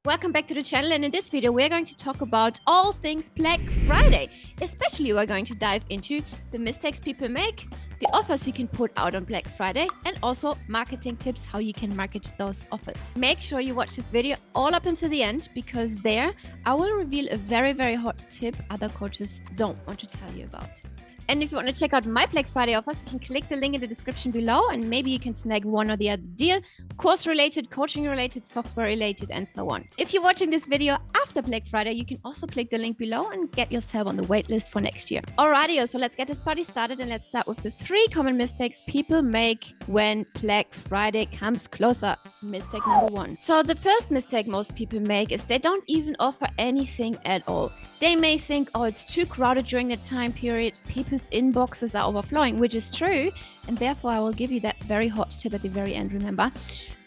Welcome back to the channel, and in this video we're going to talk about all things Black Friday. Especially we're going to dive into the mistakes people make, the offers you can put out on Black Friday, and also marketing tips how you can market those offers. Make sure you watch this video all up until the end, because there I will reveal a very hot tip other coaches don't want to tell you about. And if you want to check out my Black Friday offers, you can click the link in the description below, and maybe you can snag one or the other deal, course related, coaching related, software related, and so on. If you're watching this video after Black Friday, you can also click the link below and get yourself on the waitlist for next year. Alrighty, so let's get this party started, and let's start with the 3 common mistakes people make when Black Friday comes closer. Mistake number 1. So the first mistake most people make is they don't even offer anything at all. They may think, oh, it's too crowded during that time period. People's inboxes are overflowing, which is true. And therefore, I will give you that very hot tip at the very end, remember?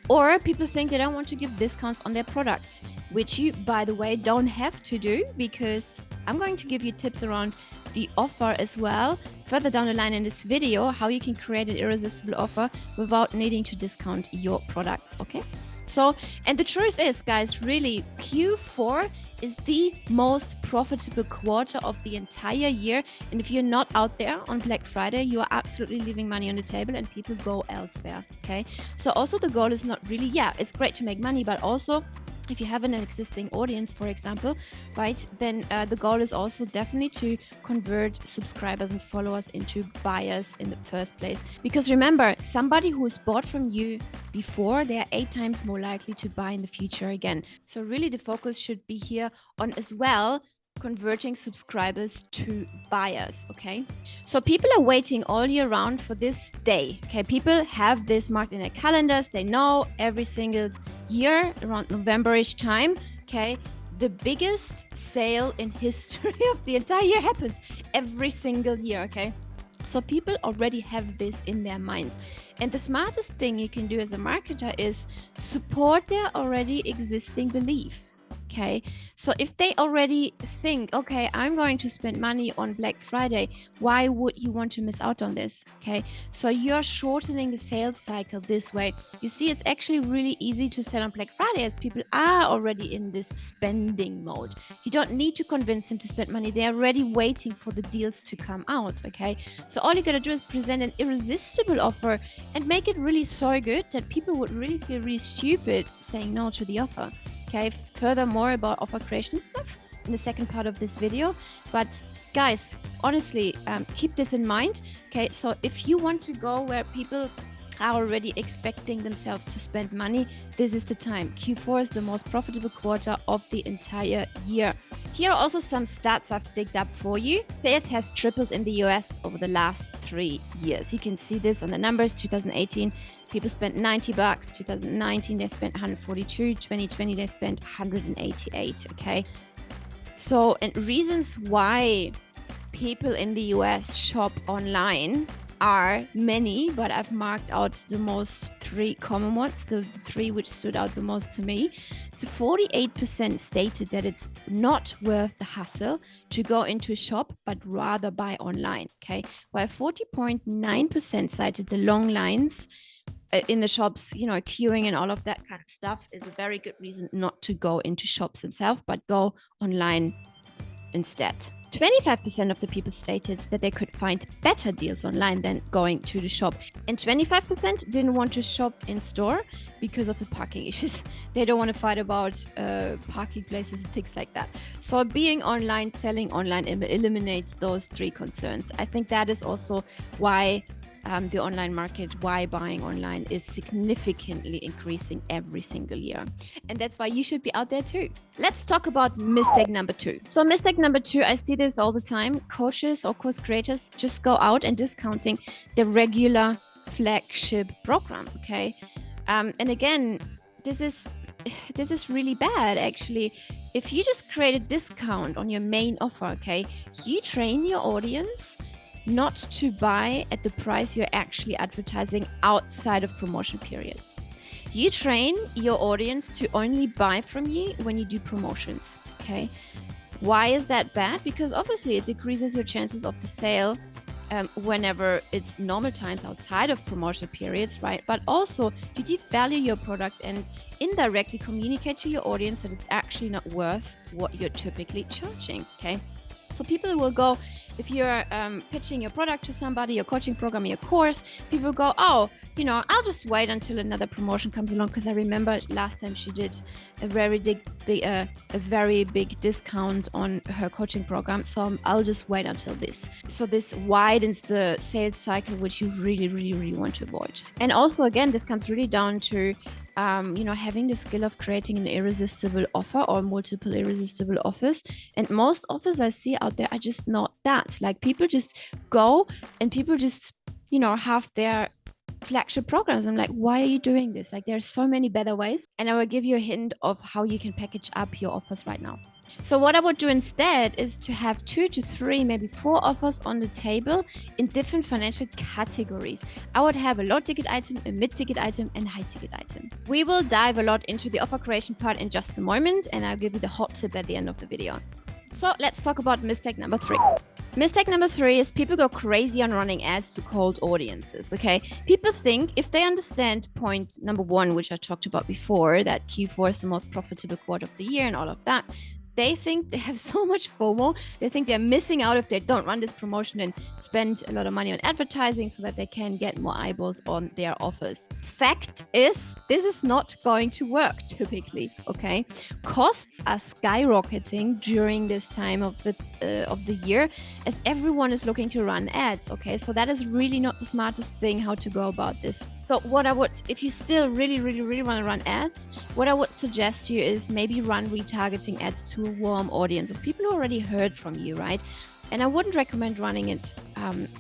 Or people think they don't want to give discounts on their products, which you, by the way, don't have to do, because I'm going to give you tips around the offer as well further down the line in this video, how you can create an irresistible offer without needing to discount your products, okay? So, and the truth is, guys, really, Q4 is the most profitable quarter of the entire year. And if you're not out there on Black Friday, you are absolutely leaving money on the table and people go elsewhere, okay? So also the goal is not really, yeah, it's great to make money, but also if you have an existing audience, for example, right, then the goal is also definitely to convert subscribers and followers into buyers in the first place. Because remember, somebody who's bought from you before, they are 8 times more likely to buy in the future again. So really the focus should be here on as well converting subscribers to buyers, okay? So people are waiting all year round for this day, okay? People have this marked in their calendars. They know every single year around November-ish time, okay, the biggest sale in history of the entire year happens every single year, okay? So people already have this in their minds. And the smartest thing you can do as a marketer is support their already existing belief. Okay, so if they already think, okay, I'm going to spend money on Black Friday, why would you want to miss out on this? Okay, so you're shortening the sales cycle this way. You see, it's actually really easy to sell on Black Friday as people are already in this spending mode. You don't need to convince them to spend money. They're already waiting for the deals to come out, okay? So all you gotta do is present an irresistible offer and make it really so good that people would really feel really stupid saying no to the offer. Okay, furthermore about offer creation stuff in the second part of this video. But guys, honestly, keep this in mind. Okay, so if you want to go where people are already expecting themselves to spend money, this is the time. Q4 is the most profitable quarter of the entire year. Here are also some stats I've digged up for you. Sales has tripled in the US over the last 3 years. You can see this on the numbers. 2018, people spent $90. 2019, they spent 142. 2020, they spent 188, okay? So, and reasons why people in the US shop online are many, but I've marked out the most 3 common ones, the 3 which stood out the most to me. So 48% stated that it's not worth the hassle to go into a shop, but rather buy online, okay? While 40.9% cited the long lines in the shops, you know, queuing and all of that kind of stuff is a very good reason not to go into shops themselves, but go online instead. 25% of the people stated that they could find better deals online than going to the shop. And 25% didn't want to shop in store because of the parking issues. They don't want to fight about parking places and things like that. So being online, selling online eliminates those 3 concerns. I think that is also why the online market, why buying online is significantly increasing every single year. And that's why you should be out there too. Let's talk about mistake number 2. So mistake number 2, I see this all the time. Coaches or course creators just go out and discounting the regular flagship program, okay? And again, this is really bad, actually. If you just create a discount on your main offer, okay, you train your audience not to buy at the price you're actually advertising outside of promotion periods. You train your audience to only buy from you when you do promotions, okay? Why is that bad? Because obviously it decreases your chances of the sale whenever it's normal times outside of promotional periods, right? But also to devalue your product and indirectly communicate to your audience that it's actually not worth what you're typically charging, okay? So people will go, if you're pitching your product to somebody, your coaching program, your course, people go, oh, you know, I'll just wait until another promotion comes along, because I remember last time she did a very big discount on her coaching program, so I'll just wait until this. So this widens the sales cycle, which you really want to avoid. And also, again, this comes really down to you know, having the skill of creating an irresistible offer or multiple irresistible offers. And most offers I see out there are just not that. Like, people just go and people just, you know, have their flagship programs. I'm like, why are you doing this? Like, there's so many better ways. And I will give you a hint of how you can package up your offers right now. So what I would do instead is to have 2 to 3, maybe 4 offers on the table in different financial categories. I would have a low ticket item, a mid ticket item, and a high ticket item. We will dive a lot into the offer creation part in just a moment, and I'll give you the hot tip at the end of the video. So let's talk about mistake number 3. Mistake number 3 is people go crazy on running ads to cold audiences, okay? People think, if they understand point number 1, which I talked about before, that Q4 is the most profitable quarter of the year and all of that, they think they have so much FOMO. They think they're missing out if they don't run this promotion and spend a lot of money on advertising so that they can get more eyeballs on their offers. Fact is, this is not going to work typically, okay? Costs are skyrocketing during this time of the year, as everyone is looking to run ads, okay? So that is really not the smartest thing how to go about this. So what I would, if you still really want to run ads, what I would suggest to you is maybe run retargeting ads to a warm audience of people who already heard from you, right? And I wouldn't recommend running it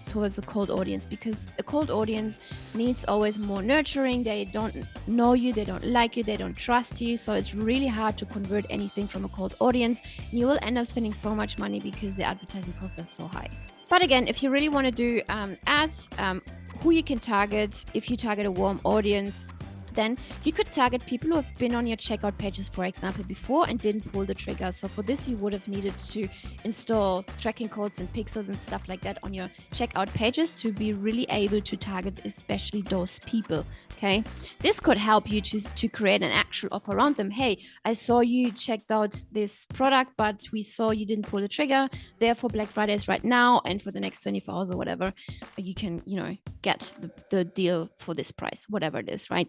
towards a cold audience, because a cold audience needs always more nurturing. They don't know you, they don't like you, they don't trust you. So it's really hard to convert anything from a cold audience. And you will end up spending so much money because the advertising costs are so high. But again, if you really want to do ads, who you can target, if you target a warm audience, then you could target people who have been on your checkout pages, for example, before and didn't pull the trigger. So for this, you would have needed to install tracking codes and pixels and stuff like that on your checkout pages to be really able to target especially those people, okay? This could help you to create an actual offer around them. Hey, I saw you checked out this product, but we saw you didn't pull the trigger. Therefore, Black Friday is right now, and for the next 24 hours or whatever, you can, you know, get the deal for this price, whatever it is, right?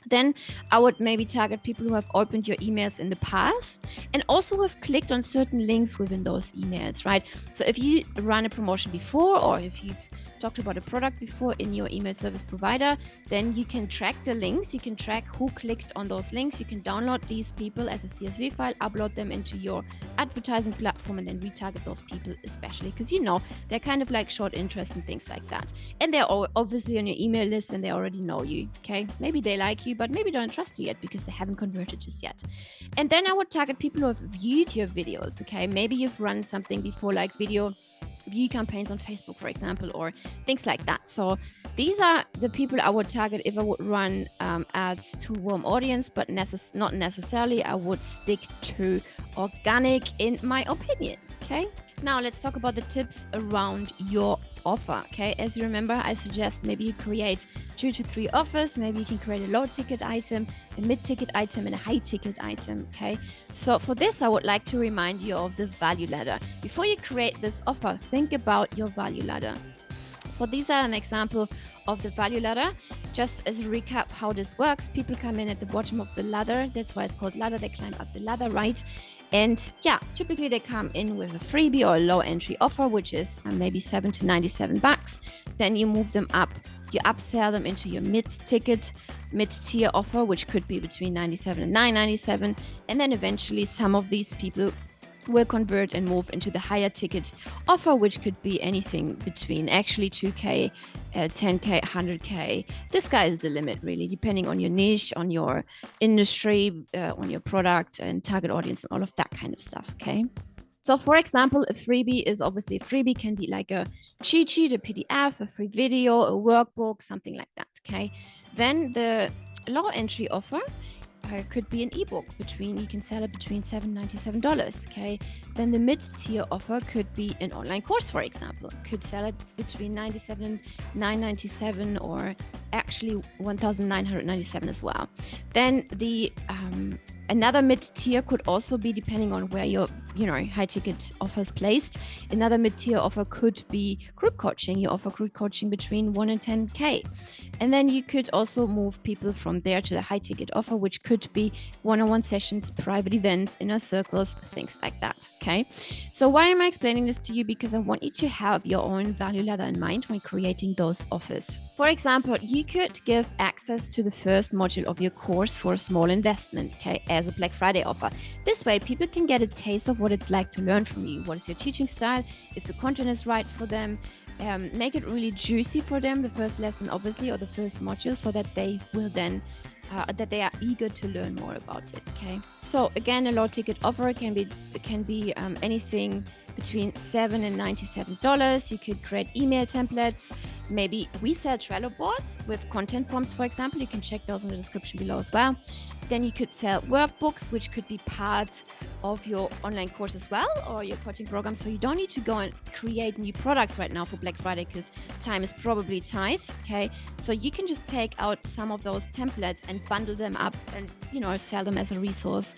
Then I would maybe target people who have opened your emails in the past and also have clicked on certain links within those emails, right? So if you run a promotion before, or if you've talked about a product before in your email service provider, then you can track the links. You can track who clicked on those links. You can download these people as a CSV file, upload them into your advertising platform, and then retarget those people, especially because, you know, they're kind of like short interest and things like that. And they're obviously on your email list and they already know you, okay? Maybe they like you, but maybe don't trust you yet because they haven't converted just yet. And then I would target people who have viewed your videos, okay? Maybe you've run something before, like video view campaigns on Facebook, for example, or things like that. So these are the people I would target if I would run ads to warm audience, but not necessarily I would stick to organic, in my opinion, okay? Now let's talk about the tips around your offer, okay? As you remember, I suggest maybe you create 2 to 3 offers. Maybe you can create a low ticket item, a mid ticket item, and a high ticket item, okay? So for this, I would like to remind you of the value ladder. Before you create this offer, think about your value ladder. So these are an example of the value ladder. Just as a recap how this works, people come in at the bottom of the ladder. That's why it's called ladder. They climb up the ladder, right? And yeah, typically they come in with a freebie or a low entry offer, which is maybe $7 to $97. Then you move them up. You upsell them into your mid-tier offer, which could be between $97 and $9.97. And then eventually some of these people will convert and move into the higher ticket offer, which could be anything between actually 2K, 10K, 100K. The sky is the limit, really, depending on your niche, on your industry, on your product and target audience and all of that kind of stuff, okay? So for example, a freebie is obviously, a freebie can be like a cheat sheet, a PDF, a free video, a workbook, something like that, okay? Then the low entry offer could be an ebook you can sell it between $7.97. Okay, then the mid-tier offer could be an online course, for example. Could sell it between $97 and $9.97, or actually $1,997 as well. Then the another mid-tier could also be, depending on where your high-ticket offer is placed. Another mid-tier offer could be group coaching. You offer group coaching between 1 and 10K. And then you could also move people from there to the high-ticket offer, which could be one-on-one sessions, private events, inner circles, things like that. Okay. So why am I explaining this to you? Because I want you to have your own value ladder in mind when creating those offers. For example, you could give access to the first module of your course for a small investment, okay, as a Black Friday offer. This way, people can get a taste of what it's like to learn from you. What is your teaching style? If the content is right for them, make it really juicy for them, the first lesson, obviously, or the first module, so that they will then that they are eager to learn more about it. Okay. So again, a low ticket offer can be anything between $7 and $97. You could create email templates. Maybe we sell Trello boards with content prompts, for example. You can check those in the description below as well. Then you could sell workbooks, which could be part of your online course as well, or your coaching program. So you don't need to go and create new products right now for Black Friday, because time is probably tight. Okay. So you can just take out some of those templates and bundle them up and, sell them as a resource.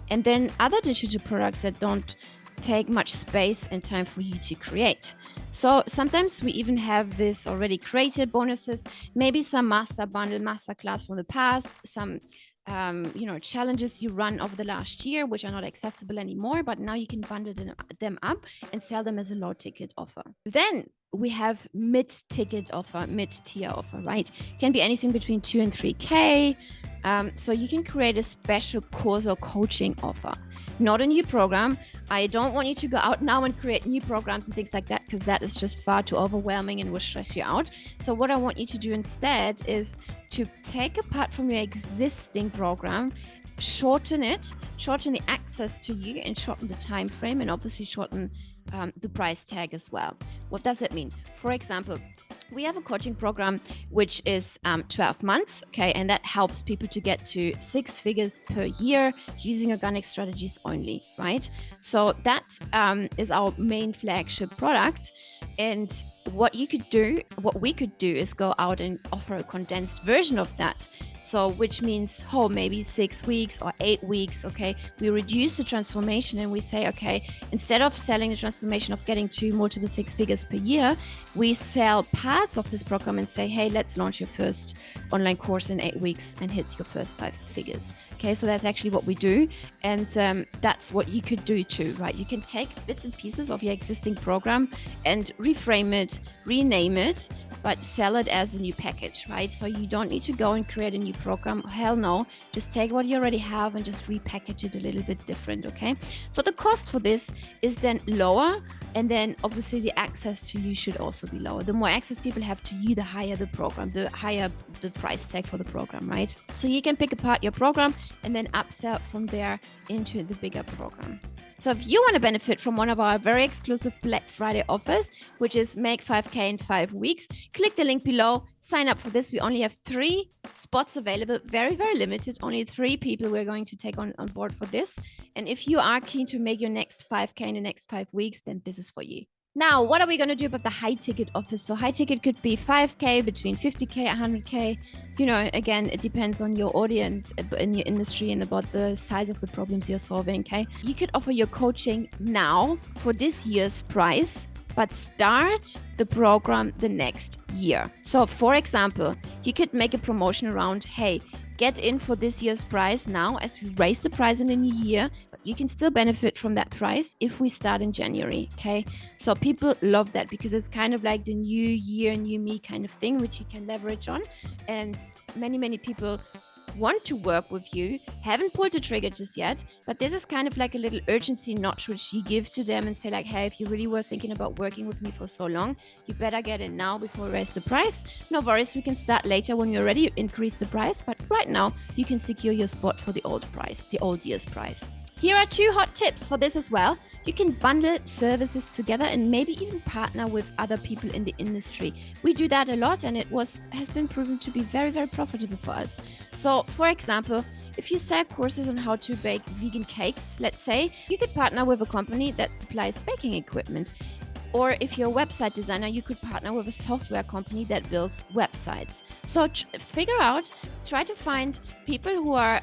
And then other digital products that don't take much space and time for you to create. So sometimes we even have this already created bonuses, maybe some master bundle, master class from the past, some challenges you run over the last year, which are not accessible anymore, but now you can bundle them up and sell them as a low ticket offer. Then we have mid-tier offer, right? Can be anything between 2 and 3K. So you can create a special course or coaching offer, not a new program. I don't want you to go out now and create new programs and things like that, because that is just far too overwhelming and will stress you out. So what I want you to do instead is to take a part from your existing program, shorten the access to you, and shorten the time frame, and obviously shorten the price tag as well. What does it mean? For example, we have a coaching program which is 12 months, okay, and that helps people to get to 6 figures per year using organic strategies only, right? So that is our main flagship product. And what we could do is go out and offer a condensed version of that. So which means, maybe 6 weeks or 8 weeks, okay? We reduce the transformation and we say, okay, instead of selling the transformation of getting to multiple 6 figures per year, we sell parts of this program and say, hey, let's launch your first online course in 8 weeks and hit your first 5 figures. Okay, so that's actually what we do. And that's what you could do too, right? You can take bits and pieces of your existing program and reframe it, rename it, but sell it as a new package, right? So you don't need to go and create a new program. Hell no. Just take what you already have and just repackage it a little bit different, okay? So the cost for this is then lower, and then obviously the access to you should also be lower. The more access people have to you, the higher the program, the higher the price tag for the program, right? So you can pick apart your program and then upsell from there into the bigger program. So if you want to benefit from one of our very exclusive Black Friday offers, which is make 5K in 5 weeks, click the link below, sign up for this. We only have 3 spots available, very, very limited. Only 3 people we're going to take on board for this. And if you are keen to make your next 5K in the next 5 weeks, then this is for you. Now, what are we going to do about the high ticket offers? So high ticket could be 5K, between 50K, 100K. Again, it depends on your audience in your industry and about the size of the problems you're solving, okay? You could offer your coaching now for this year's price, but start the program the next year. So for example, you could make a promotion around, hey, get in for this year's price now as we raise the price in the new year, but you can still benefit from that price if we start in January, okay? So people love that because it's kind of like the new year, new me kind of thing, which you can leverage on. And many, many people want to work with you, haven't pulled the trigger just yet, but this is kind of like a little urgency notch which you give to them and say like, hey, if you really were thinking about working with me for so long, you better get in now before we raise the price. No worries, we can start later when you're ready, increase the price, but right now you can secure your spot for the old price, the old year's price. Here are 2 hot tips for this as well. You can bundle services together and maybe even partner with other people in the industry. We do that a lot, and it has been proven to be very, very profitable for us. So, for example, if you sell courses on how to bake vegan cakes, let's say, you could partner with a company that supplies baking equipment. Or if you're a website designer, you could partner with a software company that builds websites. So try to find people who are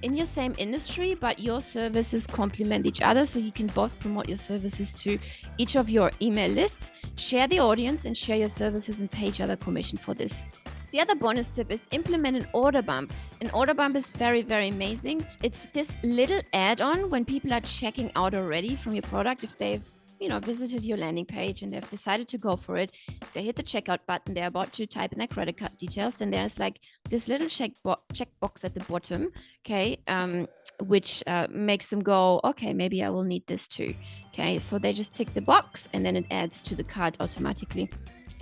in your same industry, but your services complement each other, so you can both promote your services to each of your email lists, share the audience, and share your services and pay each other commission for this. The other bonus tip is implement an order bump. An order bump is very, very amazing. It's this little add-on when people are checking out already from your product. If they've visited your landing page and they've decided to go for it, they hit the checkout button, they're about to type in their credit card details, and there's like this little checkbox at the bottom, okay, which makes them go, okay, maybe I will need this too. Okay, so they just tick the box and then it adds to the cart automatically.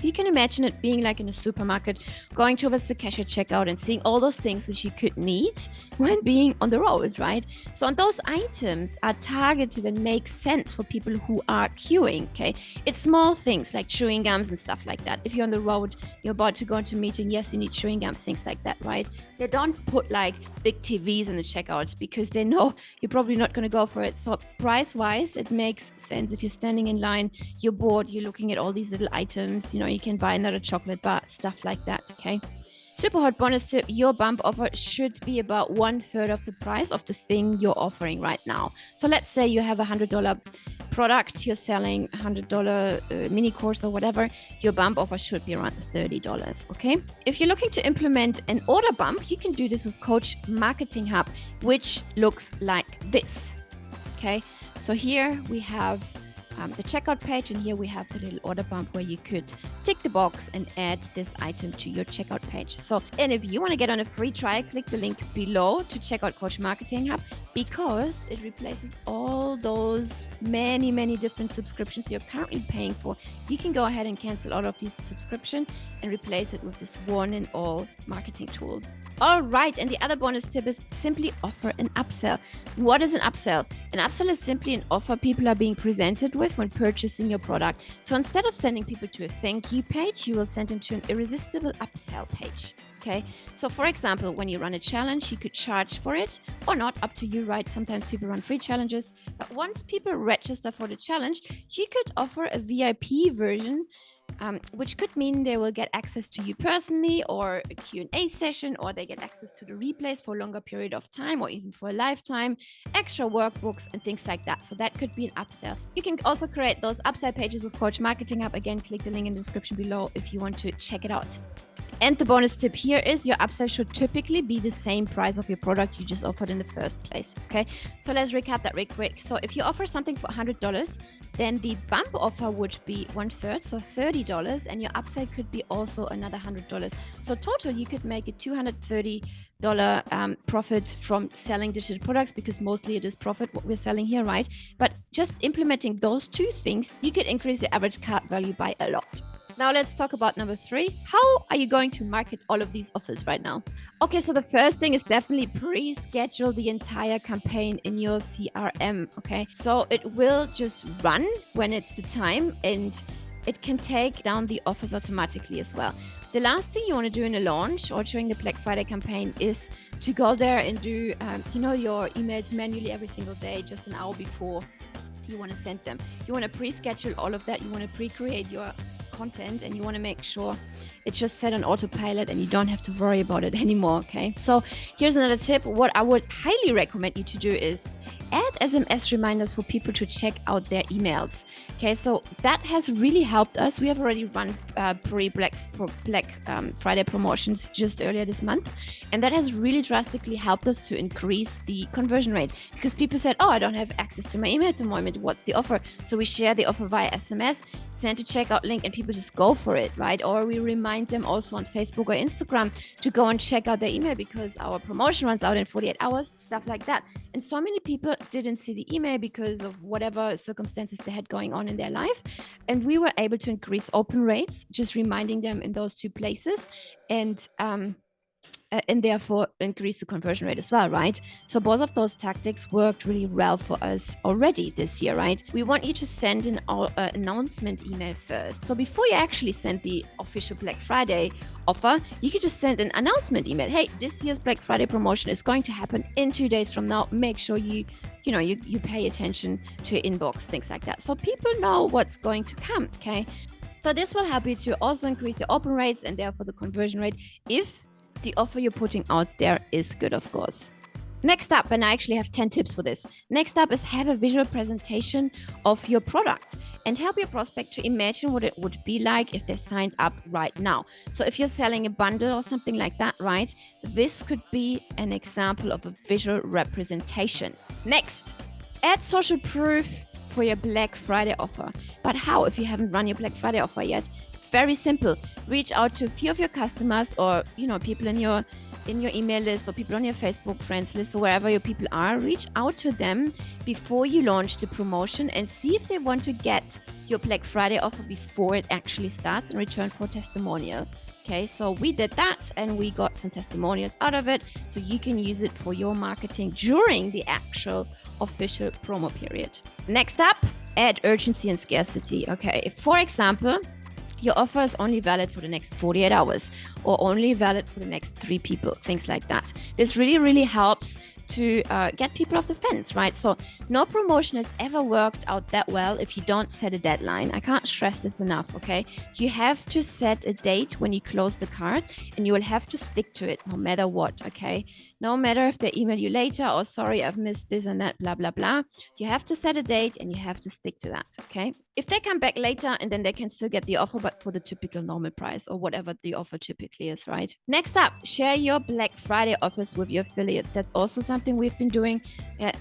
You can imagine it being like in a supermarket, going towards the cashier checkout and seeing all those things which you could need when being on the road, right? So those items are targeted and make sense for people who are queuing, okay? It's small things like chewing gums and stuff like that. If you're on the road, you're about to go into a meeting, yes, you need chewing gum, things like that, right? They don't put like big TVs in the checkouts because they know you're probably not going to go for it. So price-wise, it makes sense. If you're standing in line, you're bored, you're looking at all these little items, you can buy another chocolate bar, stuff like that, okay? Super hot bonus tip, your bump offer should be about 1/3 of the price of the thing you're offering right now. So let's say you have a $100 product, you're selling a $100 mini course or whatever, your bump offer should be around $30, okay? If you're looking to implement an order bump, you can do this with Coach Marketing Hub, which looks like this, okay? So here we have the checkout page, and here we have the little order bump where you could tick the box and add this item to your checkout page. And if you want to get on a free trial, click the link below to check out Coach Marketing Hub, because it replaces all those many different subscriptions you're currently paying for. You can go ahead and cancel all of these subscriptions and replace it with this one and all marketing tool. All right, and the other bonus tip is simply offer an upsell. What is an upsell? An upsell is simply an offer people are being presented with when purchasing your product. So instead of sending people to a thank you page, you will send them to an irresistible upsell page. Okay, so for example, when you run a challenge, you could charge for it or not, up to you, right? Sometimes people run free challenges, but once people register for the challenge, you could offer a VIP version, which could mean they will get access to you personally, or a Q&A session, or they get access to the replays for a longer period of time, or even for a lifetime, extra workbooks and things like that. So that could be an upsell. You can also create those upsell pages with Coach Marketing Hub. Again, click the link in the description below if you want to check it out. And the bonus tip here is your upsell should typically be the same price of your product you just offered in the first place, okay? So let's recap that real quick. So if you offer something for $100, then the bump offer would be 1/3, so $30, and your upsell could be also another $100. So total, you could make a $230 profit from selling digital products, because mostly it is profit what we're selling here, right? But just implementing those two things, you could increase your average cart value by a lot. Now let's talk about number 3. How are you going to market all of these offers right now? Okay, so the first thing is definitely pre-schedule the entire campaign in your CRM, okay? So it will just run when it's the time, and it can take down the offers automatically as well. The last thing you want to do in a launch or during the Black Friday campaign is to go there and do, your emails manually every single day, just an hour before you want to send them. You want to pre-schedule all of that. You want to pre-create your content, and you want to make sure it's just set on autopilot and you don't have to worry about it anymore, okay? So here's another tip. What I would highly recommend you to do is add SMS reminders for people to check out their emails. Okay, so that has really helped us. We have already run pre-Black Friday promotions just earlier this month, and that has really drastically helped us to increase the conversion rate, because people said, oh, I don't have access to my email at the moment. What's the offer? So we share the offer via SMS, send a checkout link, and people just go for it, right? Or we remind them also on Facebook or Instagram to go and check out their email because our promotion runs out in 48 hours, stuff like that. And so many people didn't see the email because of whatever circumstances they had going on in their life. And we were able to increase open rates, just reminding them in those two places. And and therefore increase the conversion rate as well, right? So both of those tactics worked really well for us already this year, right? We want you to send an announcement email first. So before you actually send the official Black Friday offer, you could just send an announcement email. Hey, this year's Black Friday promotion is going to happen in 2 days from now. Make sure you pay attention to your inbox, things like that. So people know what's going to come, okay? So this will help you to also increase your open rates and therefore the conversion rate if the offer you're putting out there is good, of course. Next up, and I actually have 10 tips for this. Next up is have a visual presentation of your product and help your prospect to imagine what it would be like if they signed up right now. So if you're selling a bundle or something like that, right, this could be an example of a visual representation. Next, add social proof for your Black Friday offer. But how if you haven't run your Black Friday offer yet? Very simple. Reach out to a few of your customers or people in your email list or people on your Facebook friends list or wherever your people are. Reach out to them before you launch the promotion and see if they want to get your Black Friday offer before it actually starts in return for a testimonial. Okay, so we did that and we got some testimonials out of it, so you can use it for your marketing during the actual official promo period. Next up, add urgency and scarcity. Okay, if, for example, your offer is only valid for the next 48 hours or only valid for the next 3 people, things like that. This really, really helps to get people off the fence, right? So no promotion has ever worked out that well if you don't set a deadline. I can't stress this enough, okay? You have to set a date when you close the cart and you will have to stick to it no matter what, okay? No matter if they email you later or sorry, I've missed this and that, blah, blah, blah. You have to set a date and you have to stick to that, okay? If they come back later and then they can still get the offer, but for the typical normal price or whatever the offer typically is, right? Next up, share your Black Friday offers with your affiliates. That's also something we've been doing,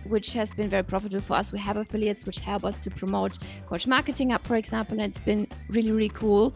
which has been very profitable for us. We have affiliates which help us to promote Coach Marketing Up, for example, and it's been really, really cool.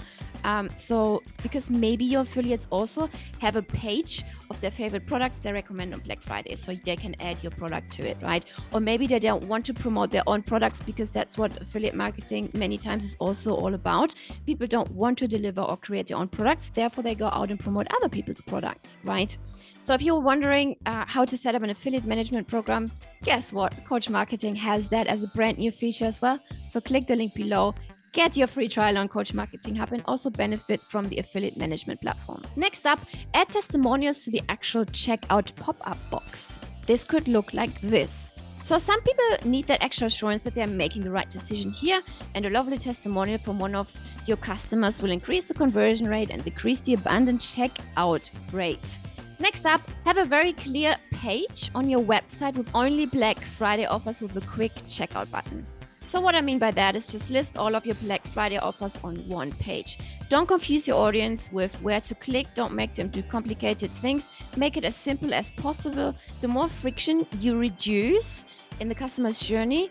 So because maybe your affiliates also have a page of their favorite products they recommend on Black Friday, so they can add your product to it, right? Or maybe they don't want to promote their own products because that's what affiliate marketing many times is also all about. People don't want to deliver or create their own products, therefore they go out and promote other people's products, right? So if you're wondering how to set up an affiliate management program, guess what? Coach Marketing has that as a brand new feature as well. So click the link below. Get your free trial on Coach Marketing Hub and also benefit from the affiliate management platform. Next up, add testimonials to the actual checkout pop-up box. This could look like this. So some people need that extra assurance that they're making the right decision here, and a lovely testimonial from one of your customers will increase the conversion rate and decrease the abandoned checkout rate. Next up, have a very clear page on your website with only Black Friday offers with a quick checkout button. So what I mean by that is just list all of your Black Friday offers on one page. Don't confuse your audience with where to click. Don't make them do complicated things. Make it as simple as possible. The more friction you reduce in the customer's journey,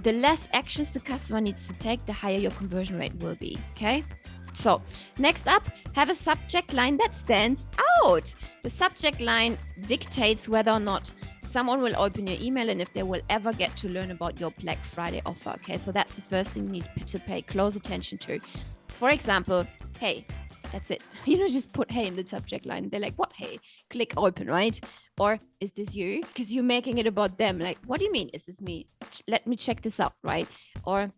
the less actions the customer needs to take, the higher your conversion rate will be, okay? So next up, have a subject line that stands out. The subject line dictates whether or not someone will open your email and if they will ever get to learn about your Black Friday offer. Okay, so that's the first thing you need to pay close attention to. For example, hey, that's it. Just put hey in the subject line. They're like, what hey? Click open, right? Or is this you? Because you're making it about them. Like, what do you mean? Is this me? Let me check this out, right? Or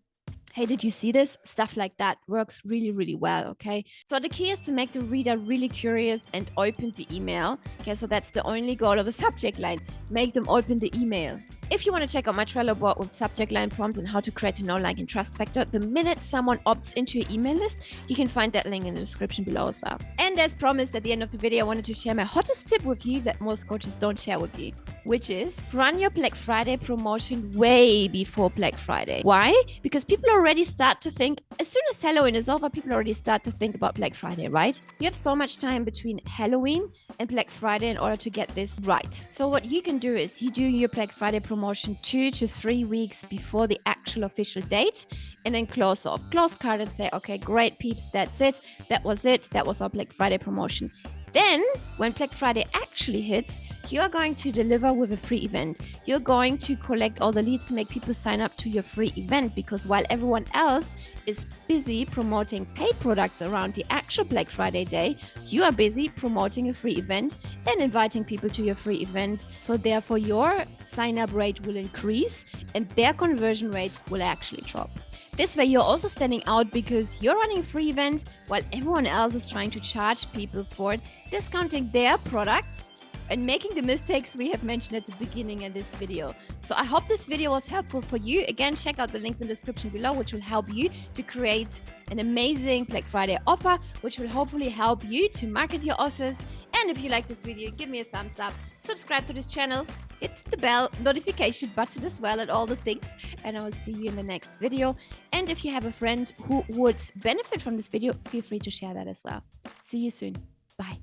hey, did you see this? Stuff like that works really, really well, okay? So the key is to make the reader really curious and open the email. Okay, so that's the only goal of a subject line. Make them open the email. If you want to check out my Trello board with subject line prompts and how to create a know, like, and trust factor, the minute someone opts into your email list, you can find that link in the description below as well. And as promised at the end of the video, I wanted to share my hottest tip with you that most coaches don't share with you, which is run your Black Friday promotion way before Black Friday. Why? Because people already start to think, as soon as Halloween is over, people already start to think about Black Friday, right? You have so much time between Halloween and Black Friday in order to get this right. So what you can do is you do your Black Friday promotion 2 to 3 weeks before the actual official date, and then close card and say, okay, great peeps, that's it. That was our Black Friday promotion. Then, when Black Friday actually hits, you're going to deliver with a free event. You're going to collect all the leads, make people sign up to your free event, because while everyone else is busy promoting paid products around the actual Black Friday day, you are busy promoting a free event and inviting people to your free event. So therefore, your sign-up rate will increase and their conversion rate will actually drop. This way, you're also standing out because you're running a free event while everyone else is trying to charge people for it, discounting their products and making the mistakes we have mentioned at the beginning in this video. So I hope this video was helpful for you. Again, check out the links in the description below, which will help you to create an amazing Black Friday offer, which will hopefully help you to market your offers. And if you like this video, give me a thumbs up, subscribe to this channel, hit the bell notification button as well, and all the things, and I will see you in the next video. And if you have a friend who would benefit from this video, feel free to share that as well. See you soon. Bye.